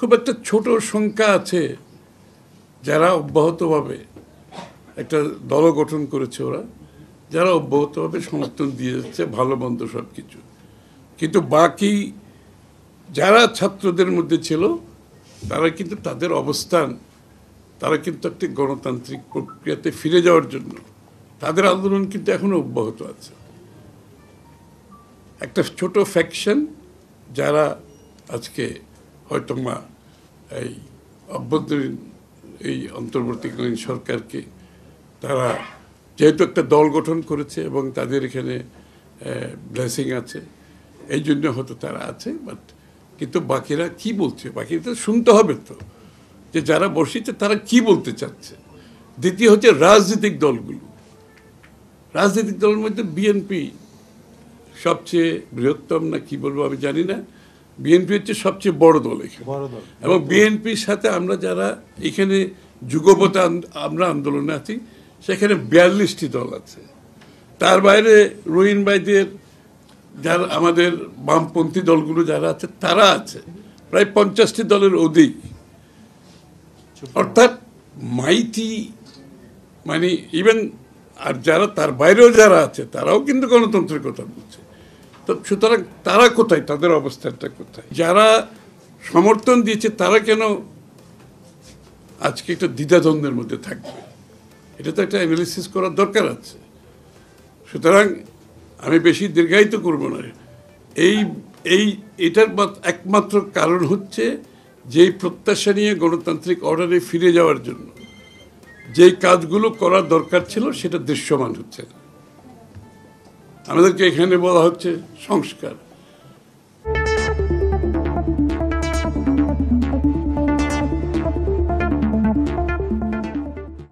খুব একটা ছোট সংখ্যা আছে যারা অব্যাহতভাবে একটা দল গঠন করেছে, ওরা যারা অব্যাহতভাবে সমর্থন দিয়ে যাচ্ছে, ভালো মন্দ সব কিছু। কিন্তু বাকি যারা ছাত্রদের মধ্যে ছিল তারা কিন্তু তাদের অবস্থান, তারা কিন্তু একটি গণতান্ত্রিক প্রক্রিয়াতে ফিরে যাওয়ার জন্য তাদের আন্দোলন কিন্তু এখনো অব্যাহত আছে। একটা ছোট ফ্যাকশন যারা আজকে হয়তো এই অভ্যন্তরীণ এই অন্তর্বর্তীকালীন সরকারকে তারা যেহেতু একটা দল গঠন করেছে এবং তাদের এখানে ব্লেসিং আছে, এই জন্য হয়তো তারা আছে। বাট কিন্তু বাকিরা কি বলছে, বাকিরা তো শুনতে হবে তো, যে যারা বসেছে তারা কি বলতে চাচ্ছে। দ্বিতীয় হচ্ছে রাজনৈতিক দলগুলো। রাজনৈতিক দলের মধ্যে বিএনপি সবচেয়ে বৃহত্তম, না কি বলবো আমি জানি না, বিএনপি হচ্ছে সবচেয়ে বড় দল এখানে। এবং বিএনপির সাথে আমরা যারা এখানে যুগপথে আমরা আন্দোলনে আছি, সেখানে 42টি দল আছে। তার বাইরে রহিম ভাইদের যারা আমাদের বামপন্থী দলগুলো যারা আছে তারা আছে প্রায় 50টি দলের অধিক। অর্থাৎ মাইটি মানে ইভেন আর যারা তার বাইরেও যারা আছে তারাও কিন্তু গণতন্ত্রের কথা বলছে। তো সুতরাং তারা কোথায়, তাদের অবস্থানটা কোথায়? যারা সমর্থন দিয়েছে তারা কেন আজকে একটা দ্বিধাদ্বন্দ্বের মধ্যে থাকবে? এটা তো একটা অ্যানালিসিস করার দরকার আছে। সুতরাং আমি বেশি দীর্ঘায়িত করব না। এটার একমাত্র কারণ হচ্ছে যেই প্রত্যাশা নিয়ে গণতান্ত্রিক অর্ডারে ফিরে যাওয়ার জন্য যেই কাজগুলো করার দরকার ছিল সেটা দৃশ্যমান হচ্ছে না। আমাদেরকে এখানে বলা হচ্ছে সংস্কার।